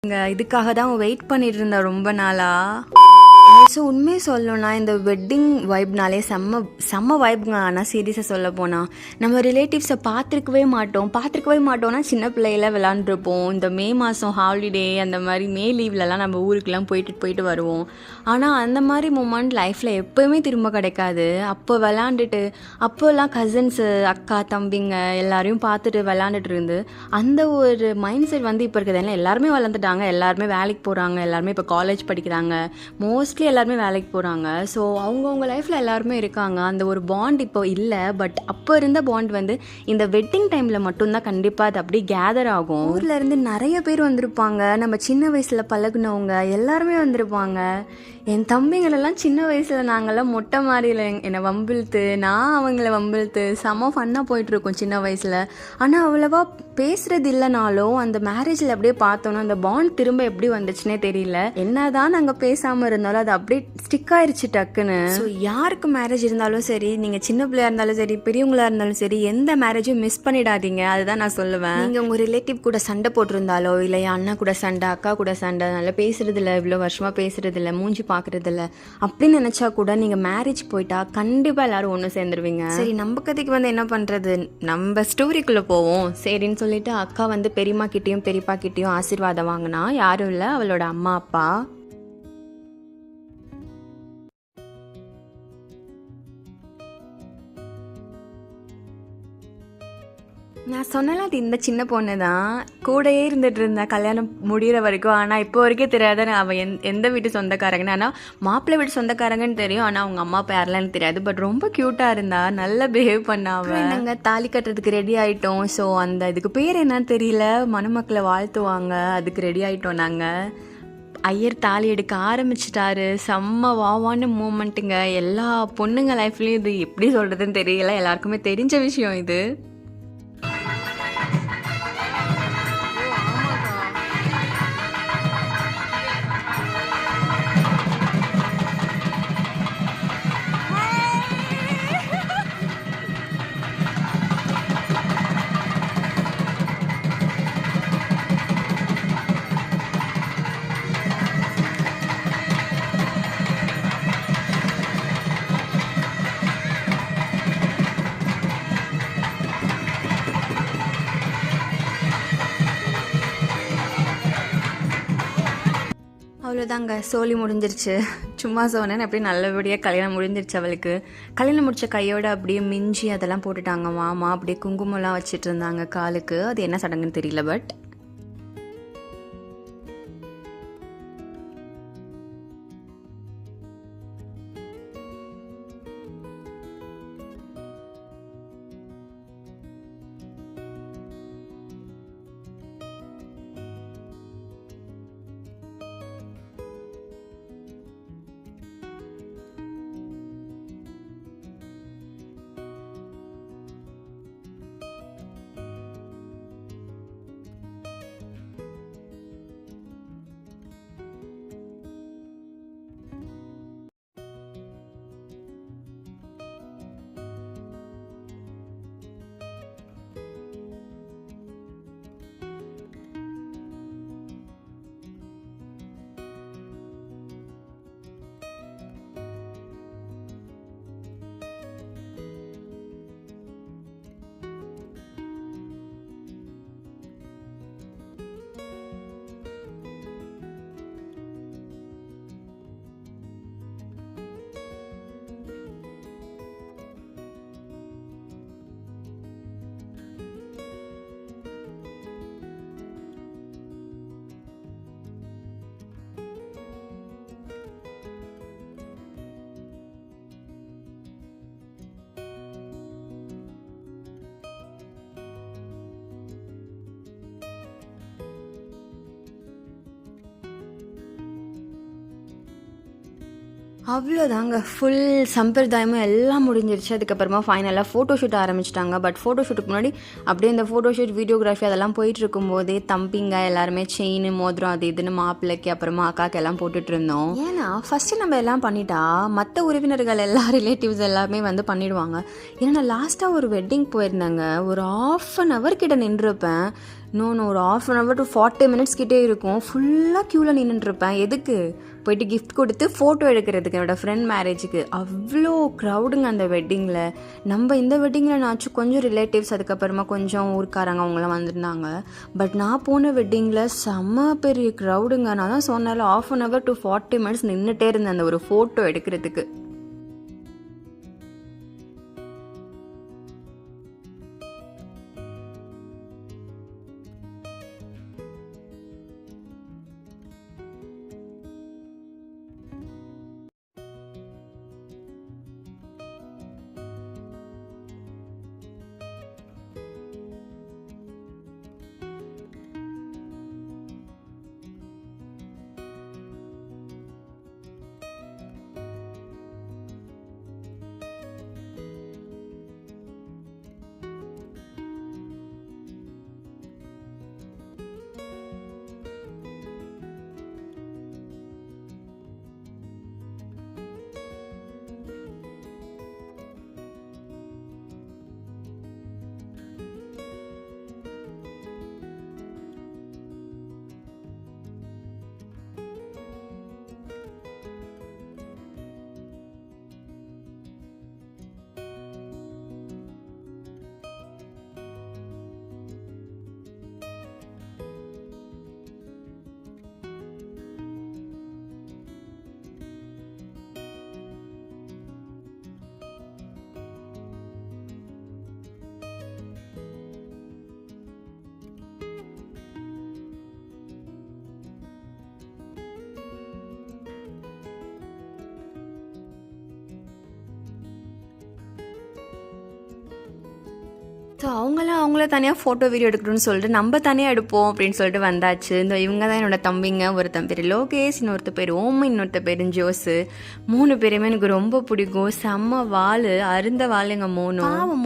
இதுக்காக தான் வெயிட் பண்ணிட்டு இருந்தேன் ரொம்ப நாளா. ஸோ உண்மையை சொல்லணும்னா இந்த வெட்டிங் வைப்னாலே செம்ம வைப்புங்க. ஆனால் சீரியஸாக சொல்ல போனால் நம்ம ரிலேட்டிவ்ஸை பார்த்துருக்கவே மாட்டோம்னா சின்ன பிள்ளையில விளாண்டுருப்போம். இந்த மே மாதம் ஹாலிடே அந்த மாதிரி மே லீவ்லலாம் நம்ம ஊருக்கெலாம் போயிட்டு வருவோம். ஆனால் அந்த மாதிரி மூமெண்ட் லைஃப்பில் எப்போயுமே திரும்ப கிடைக்காது. அப்போ விளாண்டுட்டு அப்போல்லாம் கசின்ஸு அக்கா தம்பிங்க எல்லாரையும் பார்த்துட்டு விளாண்டுட்டு இருந்து அந்த ஒரு மைண்ட் செட் வந்து இப்போ இருக்குது. ஏன்னா எல்லாருமே வளர்ந்துட்டாங்க, எல்லாருமே வேலைக்கு போகிறாங்க, எல்லாருமே இப்போ காலேஜ் படிக்கிறாங்க, மோஸ்ட்லி எல்லாருமே வேலைக்கு போகிறாங்க. ஸோ அவங்கவுங்க லைஃப்பில் எல்லாருமே இருக்காங்க. அந்த ஒரு பாண்ட் இப்போ இல்லை. பட் அப்போ இருந்த பாண்ட் வந்து இந்த வெட்டிங் டைமில் மட்டும்தான் கண்டிப்பாக அது அப்படியே கேதர் ஆகும். ஊரில் இருந்து நிறைய பேர் வந்திருப்பாங்க. நம்ம சின்ன வயசில் பழகுனவங்க எல்லாருமே வந்திருப்பாங்க. என் தம்பிங்களெல்லாம் சின்ன வயசில் நாங்கள்லாம் மொட்டை மாறியில் என்னை வம்பிழுத்து நான் அவங்கள வம்பிழுத்து செம்ம ஃபன்னாக போயிட்டுருக்கோம் சின்ன வயசில். ஆனால் அவ்வளோவா பேசுகிறது இல்லைனாலும் அந்த மேரேஜில் அப்படியே பார்த்தோன்னா அந்த பாண்ட் திரும்ப எப்படி வந்துச்சுன்னே தெரியல. என்னதான் நாங்கள் பேசாமல் இருந்தாலும் அது அப்படியே ஸ்டிக் ஆயிடுச்சு டக்குன்னு. ஸோ யாருக்கு மேரேஜ் இருந்தாலும் சரி, நீங்கள் சின்ன பிள்ளையா இருந்தாலும் சரி, பெரியவங்களா இருந்தாலும் சரி, எந்த மேரேஜும் மிஸ் பண்ணிடாதீங்க. அதுதான் நான் சொல்லுவேன். நீங்கள் உங்கள் ரிலேட்டிவ் கூட சண்டை போட்டிருந்தாலோ இல்லை அண்ணா கூட சண்டை, அக்கா கூட சண்டை, நல்லா பேசுறதில்ல, இவ்வளோ வருஷமாக பேசுறதில்ல, மூஞ்சி பார்க்குறதில்ல அப்படின்னு நினச்சா கூட நீங்கள் மேரேஜ் போயிட்டா கண்டிப்பாக எல்லாரும் ஒன்று சேர்ந்துருவீங்க. சரி, நம்ம கதைக்கு வந்து என்ன பண்ணுறது, நம்ம ஸ்டோரிக்குள்ளே போவோம் சரின்னு சொல்லிட்டு அக்கா வந்து பெரியம்மா கிட்டேயும் பெரியப்பா கிட்டேயும் ஆசீர்வாதம் வாங்கினா. யாரும் இல்லை, அவளோட அம்மா அப்பா. நான் சொன்னல அது இந்த சின்ன பொண்ணு தான் கூடயே இருந்துட்டு இருந்தா கல்யாணம் முடிகிற வரைக்கும். ஆனால் இப்போ வரைக்கும் தெரியாத அவன் எந்த வீட்டு சொந்தக்காரங்கன்னு. ஆனால் மாப்பிள்ளை வீட்டு சொந்தக்காரங்கன்னு தெரியும், ஆனால் அவங்க அம்மா அப்பா யாரெல்லாம் எனக்கு தெரியாது. பட் ரொம்ப க்யூட்டாக இருந்தா, நல்லா பிஹேவ் பண்ணாவ. நாங்கள் தாலி கட்டுறதுக்கு ரெடி ஆகிட்டோம். ஸோ அந்த இதுக்கு பேர் என்னன்னு தெரியல, மணமக்களை வாழ்த்துவாங்க, அதுக்கு ரெடி ஆகிட்டோம் நாங்கள். ஐயர் தாலி எடுக்க ஆரம்பிச்சிட்டாரு. செம்ம வாவான மூமெண்ட்டுங்க. எல்லா பொண்ணுங்க லைஃப்லேயும் இது எப்படி சொல்கிறதுன்னு தெரியல, எல்லாருக்குமே தெரிஞ்ச விஷயம் இது. அவ்வளோதாங்க, சோலி முடிஞ்சிருச்சு. சும்மா சொன்னேன் அப்படியே நல்லபடியாக கல்யாணம் முடிஞ்சிருச்சு அவளுக்கு. கல்யாணம் முடிச்ச கையோட அப்படியே மிஞ்சி அதெல்லாம் போட்டுட்டாங்க மாமா. அப்படியே குங்குமம்லாம் வச்சுட்டு இருந்தாங்க காலுக்கு. அது என்ன சடங்குன்னு தெரியல. பட் அவ்வளோதாங்க, ஃபுல் சம்பிரதாயமும் எல்லாம் முடிஞ்சிருச்சு. அதுக்கப்புறமா ஃபைனலாக ஃபோட்டோ ஷூட் ஆரம்பிச்சிட்டாங்க. பட் ஃபோட்டோ ஷூட்டுக்கு முன்னாடி அப்படியே இந்த ஃபோட்டோ ஷூட் வீடியோகிராஃபி அதெல்லாம் போயிட்டு இருக்கும்போதே தம்பிங்க எல்லாருமே செயின் மோதிரம் அது இதுன்னு மாப்பிள்ளைக்கு அப்புறமா அக்காவுக்கு எல்லாம் போட்டுட்டு இருந்தோம். ஏன்னா ஃபஸ்ட்டு நம்ம எல்லாம் பண்ணிட்டா மற்ற உறவினர்கள் எல்லா ரிலேட்டிவ்ஸ் எல்லாமே வந்து பண்ணிடுவாங்க. ஏன்னா நான் லாஸ்ட்டாக ஒரு வெட்டிங் போயிருந்தேங்க, ஒரு ½ அன் ஹவர் கிட்ட நின்றுருப்பேன். ஒரு 1/2 to 40 minutes கிட்டே இருக்கும். ஃபுல்லாக க்யூவில் நின்றுட்டுருப்பேன். எதுக்கு? போயிட்டு கிஃப்ட் கொடுத்து ஃபோட்டோ எடுக்கிறதுக்கு, என்னோடய ஃப்ரெண்ட் மேரேஜுக்கு. அவ்வளோ க்ரௌடுங்க அந்த வெட்டிங்கில். நம்ம இந்த வெட்டிங்கில் நாச்சும் கொஞ்சம் ரிலேட்டிவ்ஸ், அதுக்கப்புறமா கொஞ்சம் ஊருக்காரங்க அவங்களாம் வந்திருந்தாங்க. பட் நான் போன வெட்டிங்கில் செம்ம பெரிய க்ரௌடுங்க. நான் தான் சொன்னால 1/2 to 40 minutes நின்றுட்டே இருந்தேன் அந்த ஒரு ஃபோட்டோ எடுக்கிறதுக்கு. ஸோ அவங்கள தனியாக ஃபோட்டோ வீடியோ எடுக்கணும்னு சொல்லிட்டு நம்ம தனியாக எடுப்போம் அப்படின்னு சொல்லிட்டு வந்தாச்சு. இந்த இவங்க தான் என்னோடய தம்பிங்க. ஒருத்தன் பேர் லோகேஷ், இன்னொருத்த பேர் ஓம், இன்னொருத்த பேர் ஜோஸு. 3 பேருமே எனக்கு ரொம்ப பிடிக்கும். செம்ம அருந்த வாளுங்க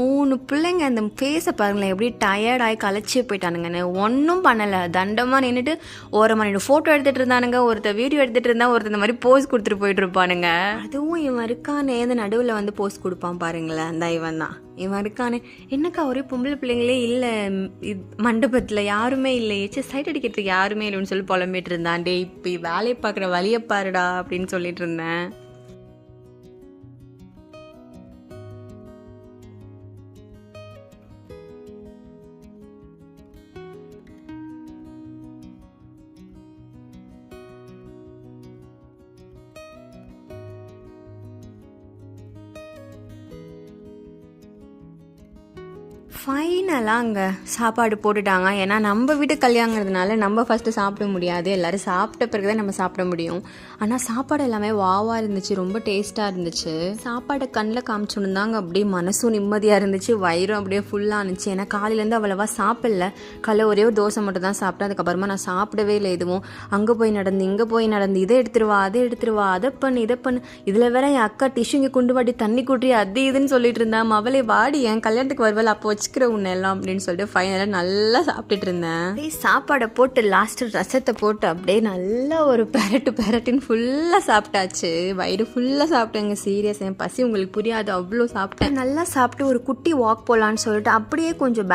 3 பிள்ளைங்க. அந்த ஃபேஸை பாருங்களேன், எப்படி டயர்டாகி களைச்சி போயிட்டானுங்கன்னு. ஒன்றும் பண்ணலை, தண்டமாக நின்றுட்டு ஓரமாக நின்று ஃபோட்டோ எடுத்துகிட்டு இருந்தானுங்க. ஒருத்தர் வீடியோ எடுத்துகிட்டு இருந்தா, ஒருத்தர் இந்த மாதிரி போஸ் கொடுத்துட்டு போயிட்டு இருப்பானுங்க. அதுவும் இவன் இருக்கானே, இந்த நடுவில் வந்து போஸ் கொடுப்பான் பாருங்களேன், அந்த இவன் தான். இவன் இருக்கானே, என்னக்கா ஒரே பொம்பளை பிள்ளைங்களே இல்லை மண்டபத்தில், யாருமே இல்லையே, சைட் அடிக்கிறதுக்கு யாருமே இல்லைன்னு சொல்லி புலம்பிட்டு இருந்தான். டே இப்போ வேலையை பார்க்குற வழியை பாருடா அப்படின்னு சொல்லிட்டு இருந்தேன். ஃபைனலாக அங்கே சாப்பாடு போட்டுட்டாங்க. ஏன்னா நம்ம வீட்டு கல்யாணங்கிறதுனால நம்ம ஃபஸ்ட்டு சாப்பிட முடியாது, எல்லோரும் சாப்பிட்ட பிறகு தான் நம்ம சாப்பிட முடியும். ஆனால் சாப்பாடு எல்லாமே வாவாக இருந்துச்சு, ரொம்ப டேஸ்ட்டாக இருந்துச்சு. சாப்பாடை கண்ணில் காமிச்சோன்னு தாங்க அப்படியே மனசும் நிம்மதியாக இருந்துச்சு, வயிறும் அப்படியே ஃபுல்லாக இருந்துச்சு. ஏன்னா காலையிலேருந்து அவ்வளோவா சாப்பிடல, காலைல ஒரே ஒரு தோசை மட்டும் தான் சாப்பிட்டேன். அதுக்கப்புறமா நான் சாப்பிடவே இல்லை எதுவும். அங்கே போய் நடந்து இங்கே போய் நடந்து, இதை எடுத்துருவா அதை பண்ணு இதை பண்ணு. இதில் வேற என் அக்கா டிஷ்யூ இங்கே கொண்டு வாட்டி தண்ணி கூட்டி அது இதுன்னு சொல்லிட்டு இருந்தேன். அவளே வாடி என் கல்யாணத்துக்கு வருவாள், அப்போ வச்சுக்கிற உன்னை எல்லாம் அப்படின்னு சொல்லிட்டு ஃபைனலாக நல்லா சாப்பிட்டுட்டு இருந்தேன். சாப்பாடை போட்டு லாஸ்ட்டு ரசத்தை போட்டு அப்படியே நல்லா ஒரு பெரட்டுன்னு ஃபுல்லாக சாப்பிட்டாச்சு. வயிறு ஃபுல்லாக சாப்பிட்டேங்க. சீரியஸ், என் பசி உங்களுக்கு புரியாது, அவ்வளோ சாப்பிட்டேன். நல்லா சாப்பிட்டு ஒரு குட்டி வாக் போகலான்னு சொல்லிட்டு அப்படியே கொஞ்சம்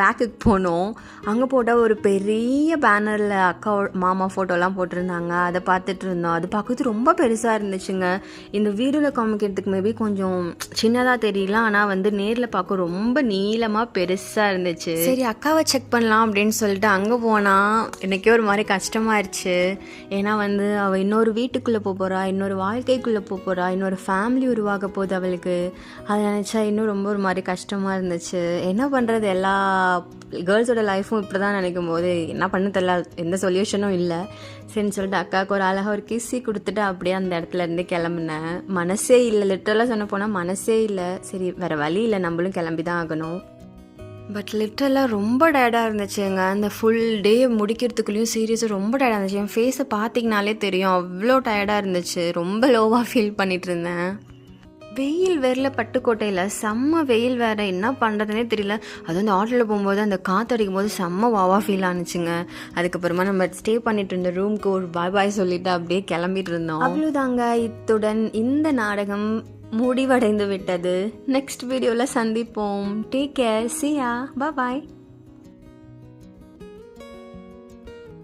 பேக்குக்கு போனோம். அங்கே போட்டால் ஒரு பெரிய பேனரில் அக்கா மாமா ஃபோட்டோலாம் போட்டிருந்தாங்க. அதை பார்த்துட்டு இருந்தோம். அது பார்க்கறது ரொம்ப பெருசாக இருந்துச்சுங்க. இந்த வீடியோவில் காமிக்கிறதுக்கு மேபி கொஞ்சம் சின்னதாக தெரியல, ஆனால் வந்து நேரில் பார்க்க ரொம்ப நீளமாக பெருசாக இருந்துச்சு. சரி அக்காவை செக் பண்ணலாம் அப்படின்னு சொல்லிட்டு அங்கே போனால் எனக்கே ஒரு மாதிரி கஷ்டமாயிருச்சு. ஏன்னா வந்து அவள் இன்னொரு வீட்டுக்குள்ளே போகிறா, இன்னொரு வாழ்க்கைக்குள்ளே போகிறா, இன்னொரு ஃபேமிலி உருவாக போகுது அவளுக்கு. அதை நினச்சா இன்னும் ரொம்ப ஒரு மாதிரி கஷ்டமாக இருந்துச்சு. என்ன பண்ணுறது, எல்லா கேர்ள்ஸோட லைஃப்பும் இப்படி தான் நினைக்கும் போது என்ன பண்ண தெரியல, எந்த சொல்யூஷனும் இல்லை. சரின்னு சொல்லிட்டு அக்காவுக்கு ஒரு அழகாக ஒரு கிஸ்ஸி கொடுத்துட்டு அப்படியே அந்த இடத்துல இருந்து கிளம்புனேன். மனசே இல்லை, லிட்டரலாக சொன்ன போனால் மனசே இல்லை. சரி வேறு வழி இல்லை, நம்மளும் கிளம்பி தான் ஆகணும். பட் லிட்டரலாக ரொம்ப டயர்டாக இருந்துச்சுங்க. அந்த ஃபுல் டே முடிக்கிறதுக்குள்ளேயும் சீரியஸாக ரொம்ப டயர்டாக இருந்துச்சு. என் ஃபேஸை பார்த்திங்கனாலே தெரியும், அவ்வளோ டயர்டாக இருந்துச்சு. ரொம்ப லோவாக ஃபீல் பண்ணிகிட்டு இருந்தேன். வெயில் வேறல பட்டுக்கோட்டையில் செம்ம வெயில் வேறு, என்ன பண்ணுறதுனே தெரியல. அது வந்து ஆட்டோவில் போகும்போது அந்த காற்று அடிக்கும் போது செம்ம வாவா ஃபீல் ஆனிச்சுங்க. அதுக்கப்புறமா நம்ம ஸ்டே பண்ணிட்டு இருந்த ரூம்க்கு ஒரு பாய் சொல்லிட்டு அப்படியே கிளம்பிட்டு இருந்தோம். அவ்வளோதாங்க, இத்துடன் இந்த நாடகம் முடிவடைந்து விட்டது. நெக்ஸ்ட் வீடியோவில் சந்திப்போம். Take care, see ya, bye bye.